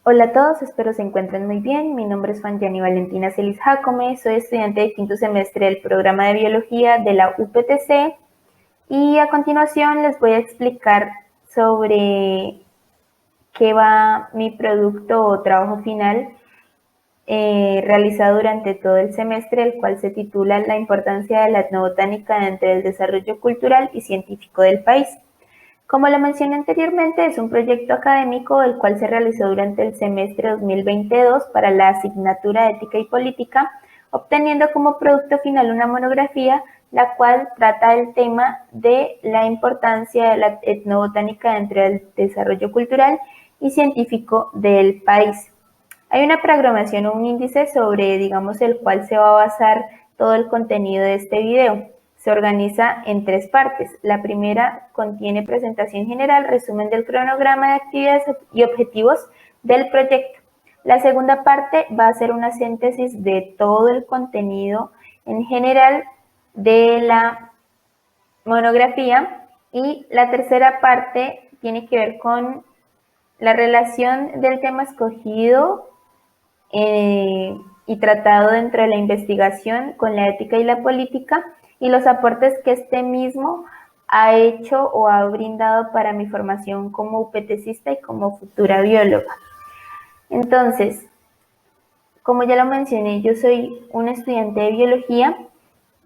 Hola a todos, espero se encuentren muy bien. Mi nombre es Fanjani Valentina Celis Jacome, soy estudiante de quinto semestre del programa de biología de la UPTC y a continuación les voy a explicar sobre qué va mi producto o trabajo final realizado durante todo el semestre, el cual se titula La importancia de la etnobotánica dentro del desarrollo cultural y científico del país. Como lo mencioné anteriormente, es un proyecto académico el cual se realizó durante el semestre 2022 para la asignatura de Ética y Política, obteniendo como producto final una monografía, la cual trata el tema de la importancia de la etnobotánica dentro del desarrollo cultural y científico del país. Hay una programación o un índice sobre, digamos, el cual se va a basar todo el contenido de este video. Se organiza en tres partes. La primera contiene presentación general, resumen del cronograma de actividades y objetivos del proyecto. La segunda parte va a ser una síntesis de todo el contenido en general de la monografía y la tercera parte tiene que ver con la relación del tema escogido y tratado dentro de la investigación con la ética y la política y los aportes que este mismo ha hecho o ha brindado para mi formación como UPTCista y como futura bióloga. Entonces, como ya lo mencioné, yo soy una estudiante de biología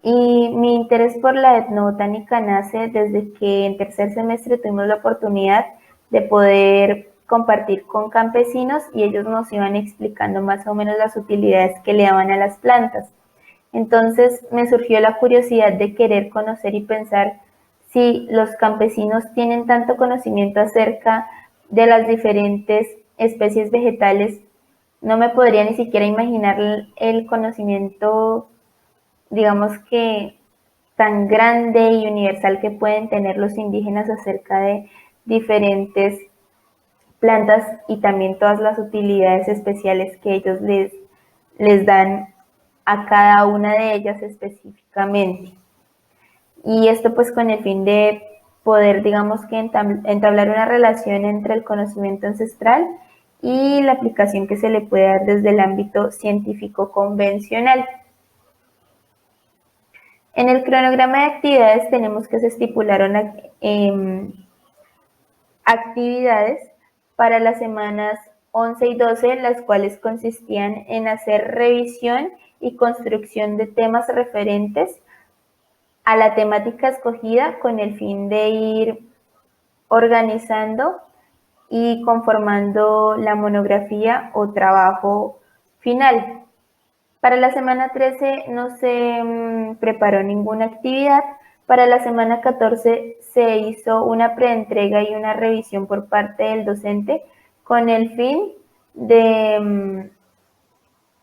y mi interés por la etnobotánica nace desde que en tercer semestre tuvimos la oportunidad de poder compartir con campesinos y ellos nos iban explicando más o menos las utilidades que le daban a las plantas. Entonces me surgió la curiosidad de querer conocer y pensar si los campesinos tienen tanto conocimiento acerca de las diferentes especies vegetales. No me podría ni siquiera imaginar el conocimiento, digamos que tan grande y universal que pueden tener los indígenas acerca de diferentes plantas y también todas las utilidades especiales que ellos les dan a cada una de ellas específicamente. Y esto pues con el fin de poder, digamos que entablar una relación entre el conocimiento ancestral y la aplicación que se le puede dar desde el ámbito científico convencional. En el cronograma de actividades tenemos que se estipularon actividades para las semanas 11 y 12, las cuales consistían en hacer revisión y construcción de temas referentes a la temática escogida con el fin de ir organizando y conformando la monografía o trabajo final. Para la semana 13 no se preparó ninguna actividad. Para la semana 14 se hizo una preentrega y una revisión por parte del docente con el fin de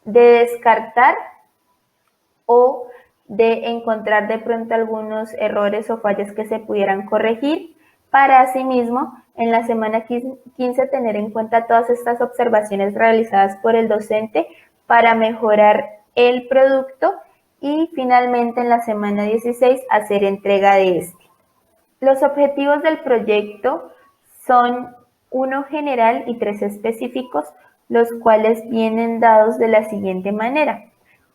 descartar o de encontrar de pronto algunos errores o fallas que se pudieran corregir para asimismo en la semana 15 tener en cuenta todas estas observaciones realizadas por el docente para mejorar el producto y finalmente en la semana 16 hacer entrega de este. Los objetivos del proyecto son uno general y tres específicos, los cuales vienen dados de la siguiente manera.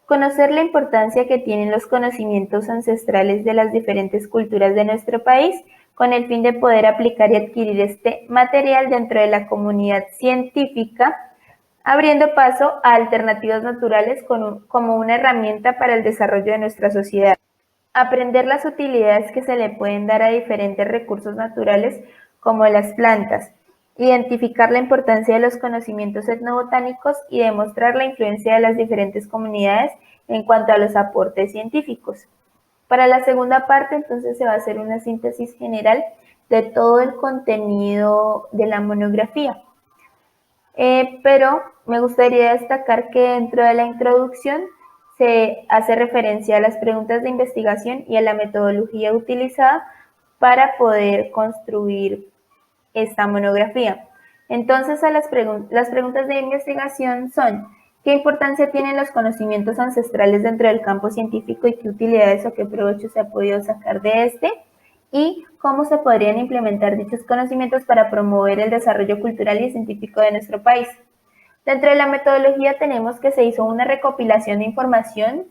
Conocer la importancia que tienen los conocimientos ancestrales de las diferentes culturas de nuestro país, con el fin de poder aplicar y adquirir este material dentro de la comunidad científica, abriendo paso a alternativas naturales como una herramienta para el desarrollo de nuestra sociedad. Aprender las utilidades que se le pueden dar a diferentes recursos naturales como las plantas, identificar la importancia de los conocimientos etnobotánicos y demostrar la influencia de las diferentes comunidades en cuanto a los aportes científicos. Para la segunda parte, entonces, se va a hacer una síntesis general de todo el contenido de la monografía. Pero me gustaría destacar que dentro de la introducción se hace referencia a las preguntas de investigación y a la metodología utilizada para poder construir esta monografía. Entonces, las preguntas de investigación son: ¿qué importancia tienen los conocimientos ancestrales dentro del campo científico y qué utilidades o qué provecho se ha podido sacar de este? ¿Y cómo se podrían implementar dichos conocimientos para promover el desarrollo cultural y científico de nuestro país? Dentro de la metodología tenemos que se hizo una recopilación de información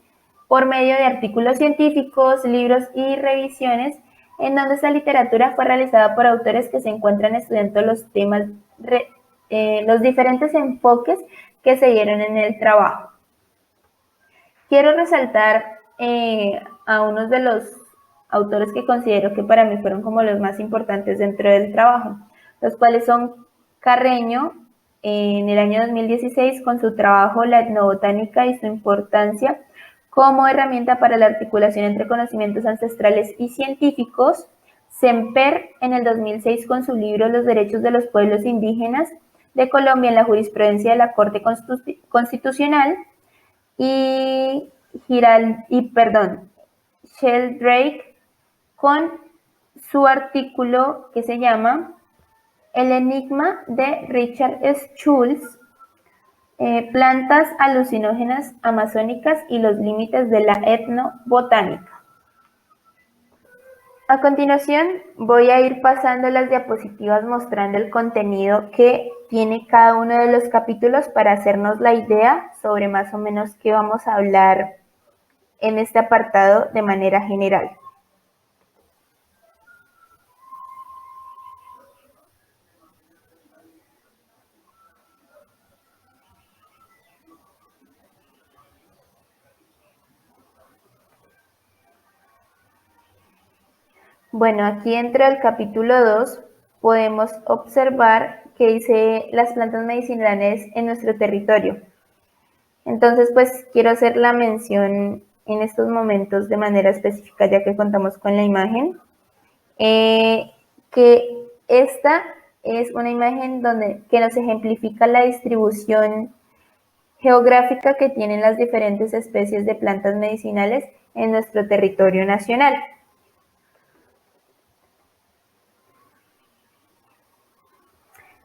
por medio de artículos científicos, libros y revisiones, en donde esta literatura fue realizada por autores que se encuentran estudiando los temas, los diferentes enfoques que se dieron en el trabajo. Quiero resaltar a unos de los autores que considero que para mí fueron como los más importantes dentro del trabajo, los cuales son Carreño, en el año 2016, con su trabajo La etnobotánica y su importancia como herramienta para la articulación entre conocimientos ancestrales y científicos. Semper, en el 2006, con su libro Los derechos de los pueblos indígenas de Colombia en la jurisprudencia de la Corte Constitucional. Y Sheldrake, con su artículo que se llama El enigma de Richard Schultz, plantas alucinógenas amazónicas y los límites de la etnobotánica. A continuación voy a ir pasando las diapositivas mostrando el contenido que tiene cada uno de los capítulos para hacernos la idea sobre más o menos qué vamos a hablar en este apartado de manera general. Bueno, aquí dentro del capítulo 2 podemos observar que dice las plantas medicinales en nuestro territorio. Entonces, pues quiero hacer la mención en estos momentos de manera específica, ya que contamos con la imagen, que esta es una imagen que nos ejemplifica la distribución geográfica que tienen las diferentes especies de plantas medicinales en nuestro territorio nacional.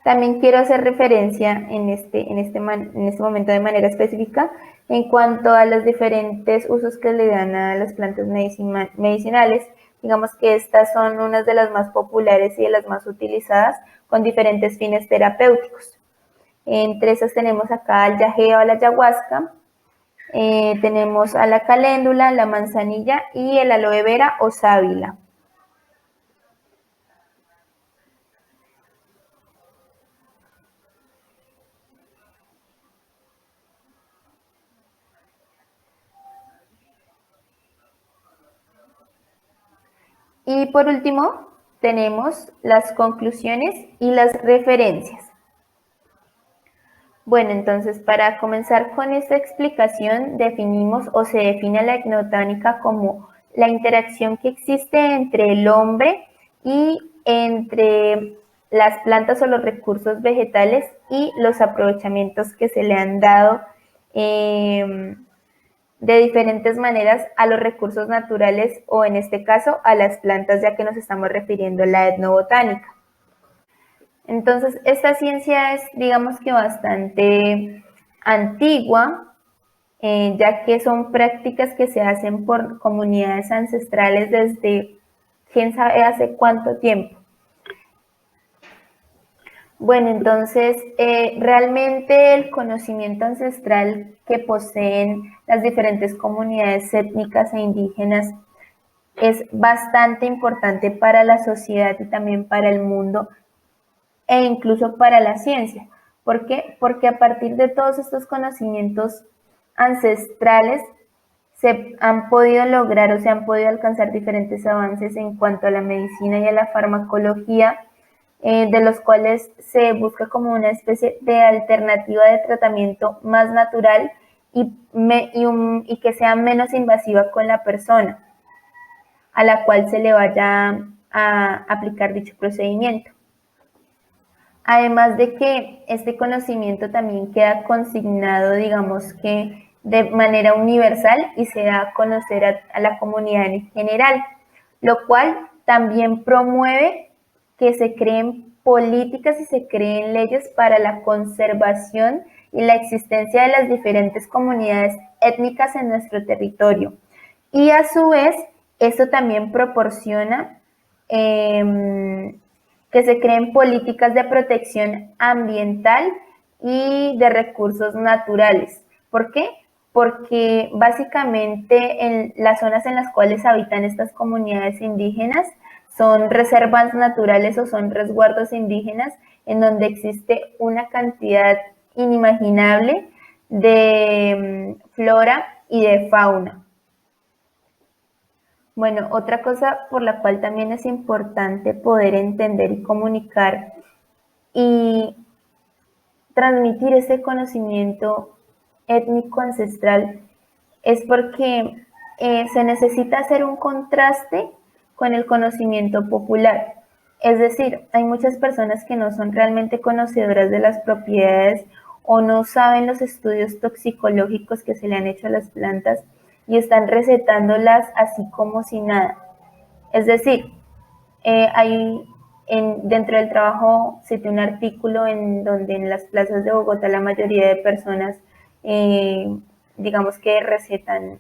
También quiero hacer referencia en este momento de manera específica en cuanto a los diferentes usos que le dan a las plantas medicinales. Digamos que estas son unas de las más populares y de las más utilizadas con diferentes fines terapéuticos. Entre esas tenemos acá al yagé o la ayahuasca, tenemos a la caléndula, la manzanilla y el aloe vera o sábila. Y por último, tenemos las conclusiones y las referencias. Bueno, entonces para comenzar con esta explicación definimos o se define la etnobotánica como la interacción que existe entre el hombre y entre las plantas o los recursos vegetales y los aprovechamientos que se le han dado de diferentes maneras a los recursos naturales o en este caso a las plantas, ya que nos estamos refiriendo a la etnobotánica. Entonces, esta ciencia es, digamos que bastante antigua, ya que son prácticas que se hacen por comunidades ancestrales desde quién sabe hace cuánto tiempo. Bueno, entonces, realmente el conocimiento ancestral que poseen las diferentes comunidades étnicas e indígenas es bastante importante para la sociedad y también para el mundo e incluso para la ciencia. ¿Por qué? Porque a partir de todos estos conocimientos ancestrales se han podido lograr o se han podido alcanzar diferentes avances en cuanto a la medicina y a la farmacología, de los cuales se busca como una especie de alternativa de tratamiento más natural y que sea menos invasiva con la persona a la cual se le vaya a aplicar dicho procedimiento. Además de que este conocimiento también queda consignado, digamos que de manera universal y se da a conocer a la comunidad en general, lo cual también promueve que se creen políticas y se creen leyes para la conservación y la existencia de las diferentes comunidades étnicas en nuestro territorio. Y a su vez, esto también proporciona que se creen políticas de protección ambiental y de recursos naturales. ¿Por qué? Porque básicamente en las zonas en las cuales habitan estas comunidades indígenas son reservas naturales o son resguardos indígenas en donde existe una cantidad inimaginable de flora y de fauna. Bueno, otra cosa por la cual también es importante poder entender y comunicar y transmitir ese conocimiento étnico ancestral es porque se necesita hacer un contraste con el conocimiento popular. Es decir, hay muchas personas que no son realmente conocedoras de las propiedades o no saben los estudios toxicológicos que se le han hecho a las plantas y están recetándolas así como si nada. Es decir, dentro del trabajo cité un artículo en donde en las plazas de Bogotá la mayoría de personas, eh, digamos que recetan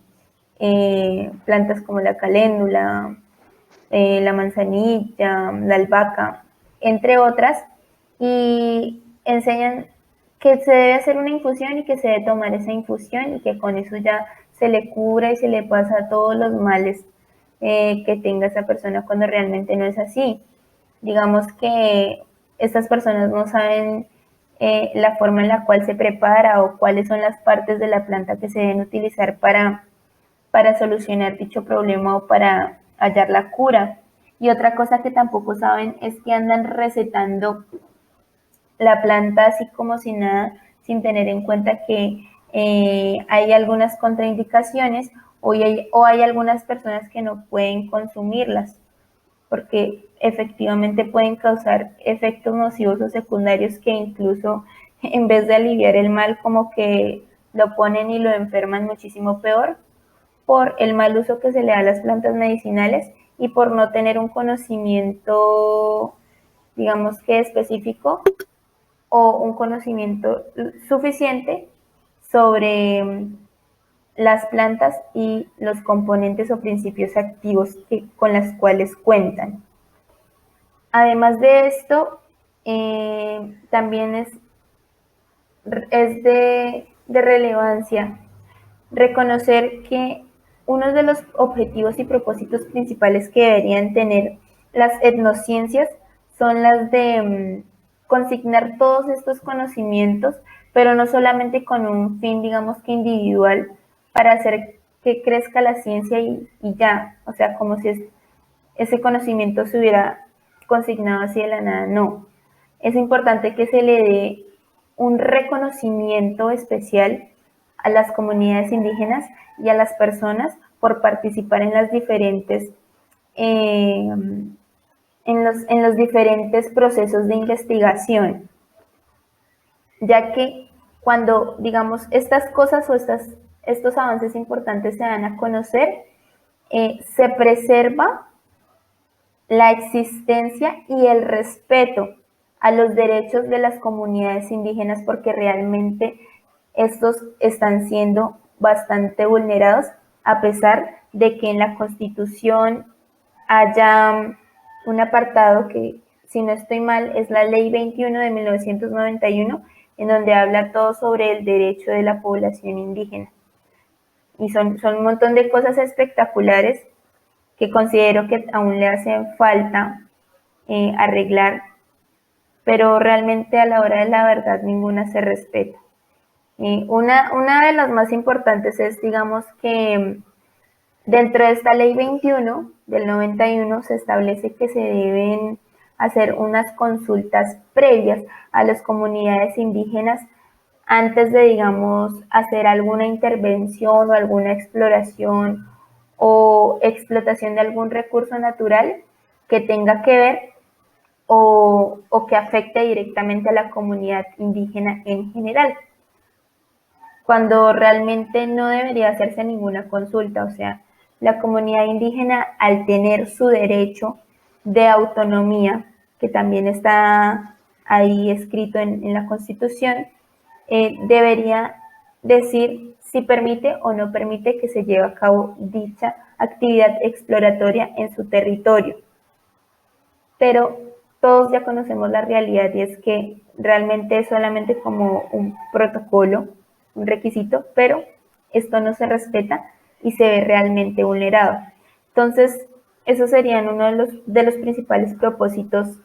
plantas como la caléndula, la manzanilla, la albahaca, entre otras, y enseñan que se debe hacer una infusión y que se debe tomar esa infusión y que con eso ya se le cura y se le pasa todos los males que tenga esa persona cuando realmente no es así. Digamos que estas personas no saben la forma en la cual se prepara o cuáles son las partes de la planta que se deben utilizar para solucionar dicho problema o para hallar la cura. Y otra cosa que tampoco saben es que andan recetando la planta así como si nada, sin tener en cuenta que hay algunas contraindicaciones o hay algunas personas que no pueden consumirlas porque efectivamente pueden causar efectos nocivos o secundarios que incluso en vez de aliviar el mal como que lo ponen y lo enferman muchísimo peor por el mal uso que se le da a las plantas medicinales y por no tener un conocimiento, digamos que específico o un conocimiento suficiente sobre las plantas y los componentes o principios activos con las cuales cuentan. Además de esto, también es de relevancia reconocer que uno de los objetivos y propósitos principales que deberían tener las etnociencias son las de consignar todos estos conocimientos, pero no solamente con un fin, digamos que individual, para hacer que crezca la ciencia y ya, o sea, como si ese conocimiento se hubiera consignado así de la nada, no. Es importante que se le dé un reconocimiento especial a las comunidades indígenas y a las personas por participar en las diferentes en los diferentes procesos de investigación, ya que cuando, digamos, estas cosas o estos avances importantes se dan a conocer, se preserva la existencia y el respeto a los derechos de las comunidades indígenas porque realmente estos están siendo bastante vulnerados a pesar de que en la Constitución haya un apartado que, si no estoy mal, es la Ley 21 de 1991, en donde habla todo sobre el derecho de la población indígena. Y son un montón de cosas espectaculares que considero que aún le hacen falta arreglar, pero realmente a la hora de la verdad ninguna se respeta. Una de las más importantes es, digamos, que dentro de esta ley 21 del 91 se establece que se deben hacer unas consultas previas a las comunidades indígenas antes de, digamos, hacer alguna intervención o alguna exploración o explotación de algún recurso natural que tenga que ver o que afecte directamente a la comunidad indígena en general, cuando realmente no debería hacerse ninguna consulta. O sea, la comunidad indígena, al tener su derecho de autonomía, que también está ahí escrito en la Constitución, debería decir si permite o no permite que se lleve a cabo dicha actividad exploratoria en su territorio. Pero todos ya conocemos la realidad y es que realmente es solamente como un protocolo, un requisito, pero esto no se respeta y se ve realmente vulnerado. Entonces, esos serían uno de los principales propósitos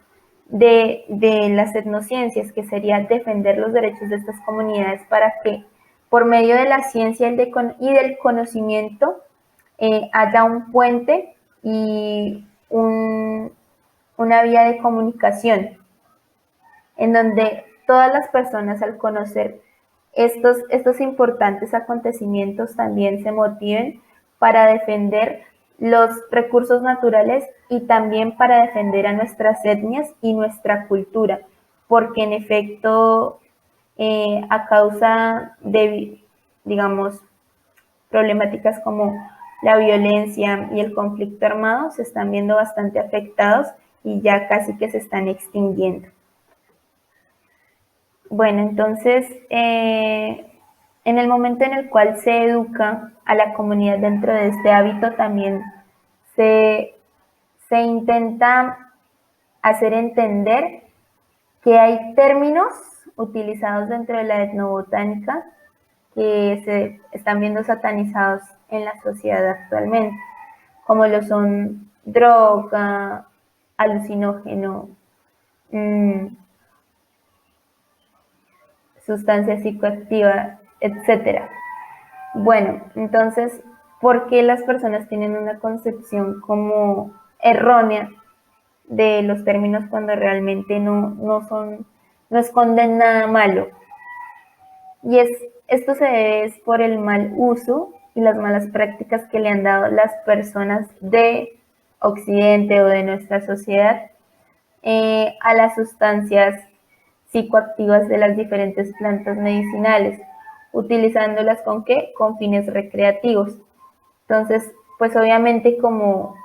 de las etnociencias, que sería defender los derechos de estas comunidades para que por medio de la ciencia y del conocimiento haya un puente y una vía de comunicación en donde todas las personas al conocer estos importantes acontecimientos también se motiven para defender los recursos naturales y también para defender a nuestras etnias y nuestra cultura, porque en efecto, a causa de, digamos, problemáticas como la violencia y el conflicto armado se están viendo bastante afectados y ya casi que se están extinguiendo. Bueno, entonces, en el momento en el cual se educa a la comunidad dentro de este hábito, también se, se intenta hacer entender que hay términos utilizados dentro de la etnobotánica que se están viendo satanizados en la sociedad actualmente, como lo son droga, alucinógeno, sustancia psicoactiva, etcétera. Bueno, entonces, ¿por qué las personas tienen una concepción como errónea de los términos cuando realmente no esconden nada malo? Y esto se debe por el mal uso y las malas prácticas que le han dado las personas de Occidente o de nuestra sociedad a las sustancias psicoactivas de las diferentes plantas medicinales, utilizándolas ¿con qué? Con fines recreativos. Entonces, pues obviamente como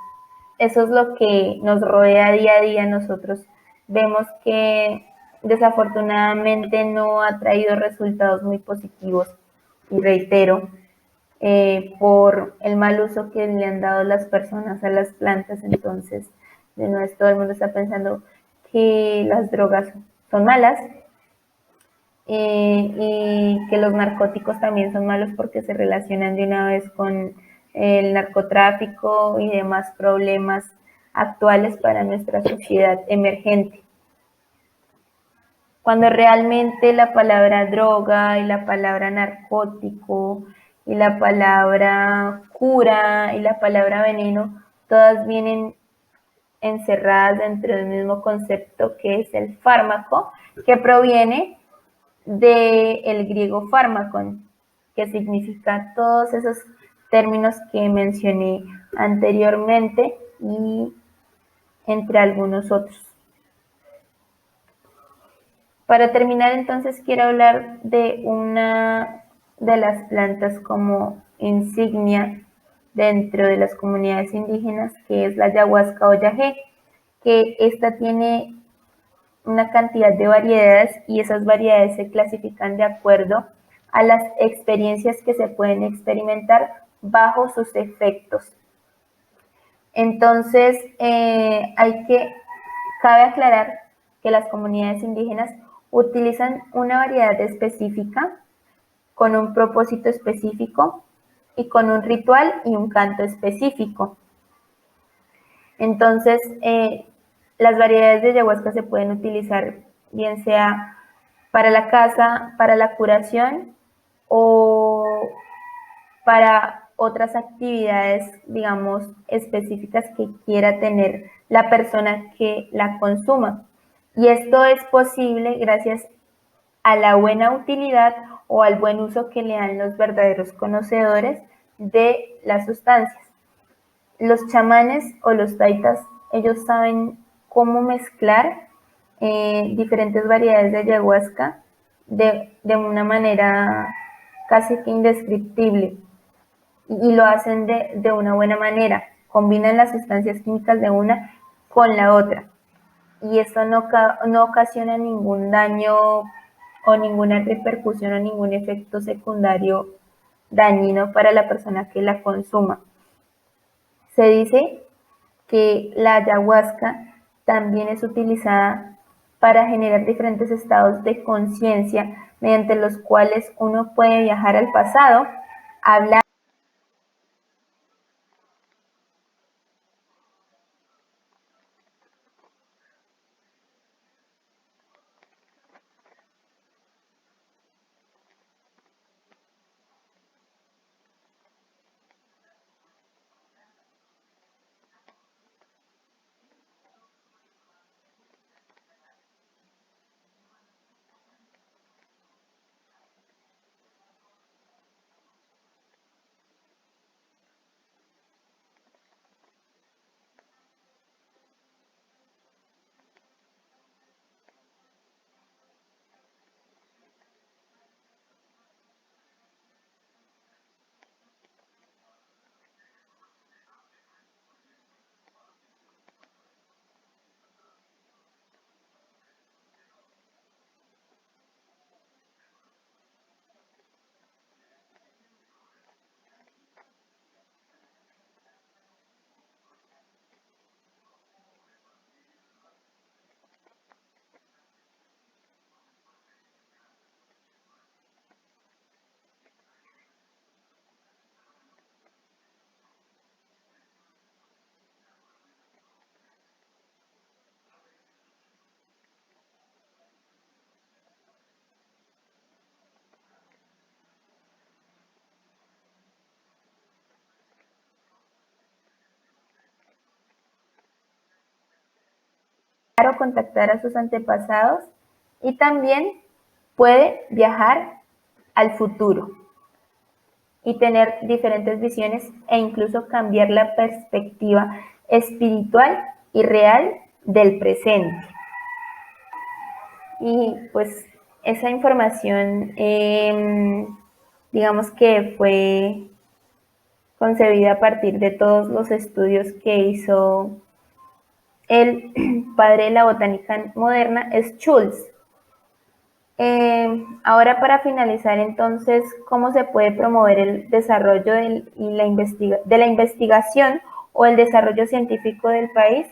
eso es lo que nos rodea día a día, nosotros vemos que desafortunadamente no ha traído resultados muy positivos y reitero, por el mal uso que le han dado las personas a las plantas. Entonces, de nuevo, todo el mundo está pensando que las drogas son malas y que los narcóticos también son malos porque se relacionan de una vez con el narcotráfico y demás problemas actuales para nuestra sociedad emergente. Cuando realmente la palabra droga y la palabra narcótico y la palabra cura y la palabra veneno, todas vienen encerradas dentro del mismo concepto que es el fármaco, que proviene del griego fármacon, que significa todos esos términos que mencioné anteriormente y entre algunos otros. Para terminar, entonces, quiero hablar de una de las plantas como insignia dentro de las comunidades indígenas, que es la ayahuasca o yagé, que esta tiene una cantidad de variedades y esas variedades se clasifican de acuerdo a las experiencias que se pueden experimentar bajo sus efectos. Entonces, cabe aclarar que las comunidades indígenas utilizan una variedad específica con un propósito específico y con un ritual y un canto específico. Entonces, las variedades de ayahuasca se pueden utilizar bien sea para la caza, para la curación o para otras actividades, digamos, específicas que quiera tener la persona que la consuma. Y esto es posible gracias a la buena utilidad o al buen uso que le dan los verdaderos conocedores de las sustancias. Los chamanes o los taitas, ellos saben cómo mezclar diferentes variedades de ayahuasca de una manera casi que indescriptible y lo hacen de una buena manera, combinan las sustancias químicas de una con la otra y esto no ocasiona ningún daño o ninguna repercusión o ningún efecto secundario dañino para la persona que la consuma. Se dice que la ayahuasca también es utilizada para generar diferentes estados de conciencia mediante los cuales uno puede viajar al pasado, hablar o contactar a sus antepasados, y también puede viajar al futuro y tener diferentes visiones e incluso cambiar la perspectiva espiritual y real del presente. Y pues esa información, digamos que fue concebida a partir de todos los estudios que hizo el padre de la botánica moderna, es Schultz. Ahora, para finalizar, entonces, ¿cómo se puede promover el desarrollo de la investigación o el desarrollo científico del país?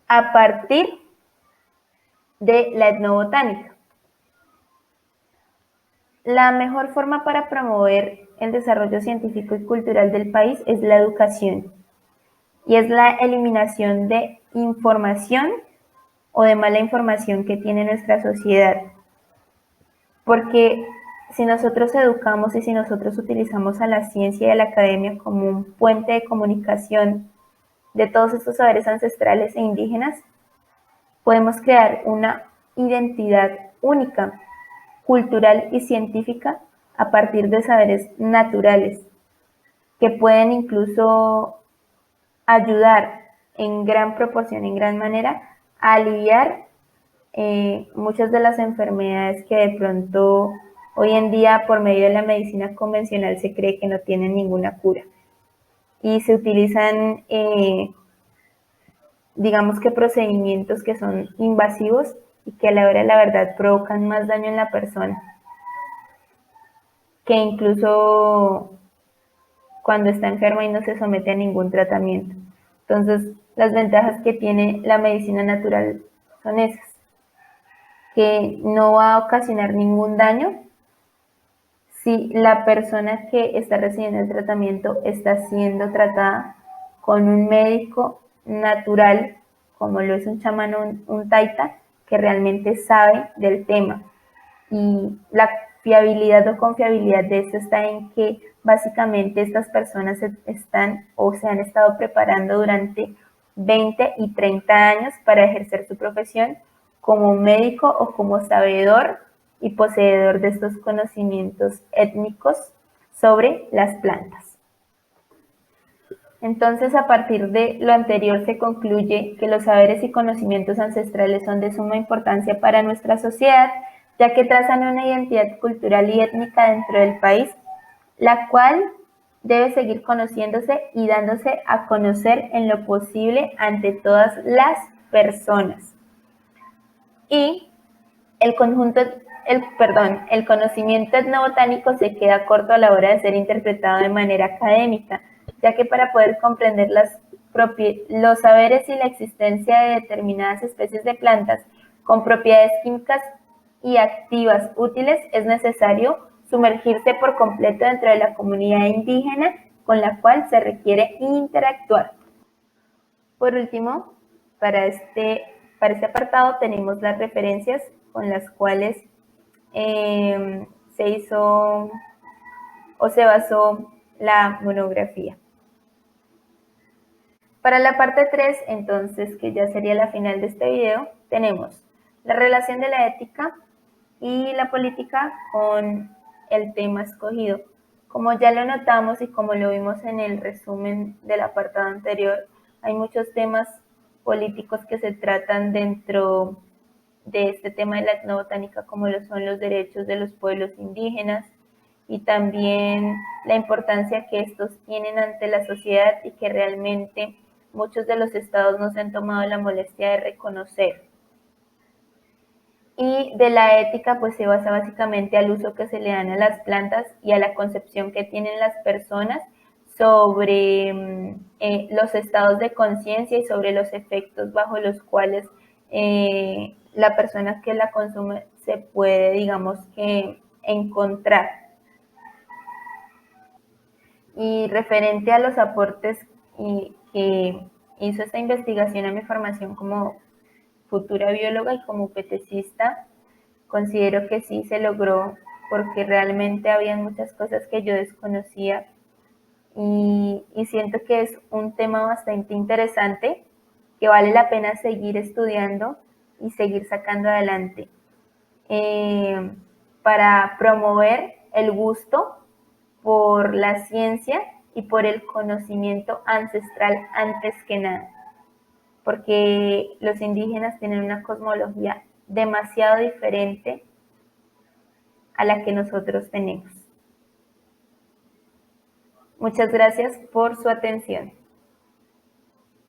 A partir de la etnobotánica. La mejor forma para promover el desarrollo científico y cultural del país es la educación, y es la eliminación de información o de mala información que tiene nuestra sociedad. Porque si nosotros educamos y si nosotros utilizamos a la ciencia y a la academia como un puente de comunicación de todos estos saberes ancestrales e indígenas, podemos crear una identidad única, cultural y científica a partir de saberes naturales que pueden incluso ayudar en gran proporción, en gran manera, a aliviar muchas de las enfermedades que de pronto hoy en día por medio de la medicina convencional se cree que no tienen ninguna cura. Y se utilizan, digamos que procedimientos que son invasivos y que a la hora de la verdad provocan más daño en la persona, que incluso cuando está enferma y no se somete a ningún tratamiento. Entonces, las ventajas que tiene la medicina natural son esas, que no va a ocasionar ningún daño si la persona que está recibiendo el tratamiento está siendo tratada con un médico natural, como lo es un chamán o un taita, que realmente sabe del tema. Y la fiabilidad o confiabilidad de esto está en que básicamente estas personas están o se han estado preparando durante 20 y 30 años para ejercer su profesión como médico o como sabedor y poseedor de estos conocimientos étnicos sobre las plantas. Entonces, a partir de lo anterior se concluye que los saberes y conocimientos ancestrales son de suma importancia para nuestra sociedad, ya que trazan una identidad cultural y étnica dentro del país, la cual debe seguir conociéndose y dándose a conocer en lo posible ante todas las personas. Y el conocimiento etnobotánico se queda corto a la hora de ser interpretado de manera académica, ya que para poder comprender las los saberes y la existencia de determinadas especies de plantas con propiedades químicas y activas útiles, es necesario sumergirse por completo dentro de la comunidad indígena con la cual se requiere interactuar. Por último, para este apartado tenemos las referencias con las cuales se hizo o se basó la monografía. Para la parte 3, entonces, que ya sería la final de este video, tenemos la relación de la ética y la política con el tema escogido. Como ya lo notamos y como lo vimos en el resumen del apartado anterior, hay muchos temas políticos que se tratan dentro de este tema de la etnobotánica, como lo son los derechos de los pueblos indígenas y también la importancia que estos tienen ante la sociedad y que realmente muchos de los estados no se han tomado la molestia de reconocer. Y de la ética pues se basa básicamente al uso que se le dan a las plantas y a la concepción que tienen las personas sobre los estados de conciencia y sobre los efectos bajo los cuales la persona que la consume se puede, digamos que, encontrar. Y referente a los aportes que hizo esta investigación a mi formación como futura bióloga y como peticista, considero que sí se logró porque realmente había muchas cosas que yo desconocía y siento que es un tema bastante interesante que vale la pena seguir estudiando y seguir sacando adelante para promover el gusto por la ciencia y por el conocimiento ancestral antes que nada, porque los indígenas tienen una cosmología demasiado diferente a la que nosotros tenemos. Muchas gracias por su atención.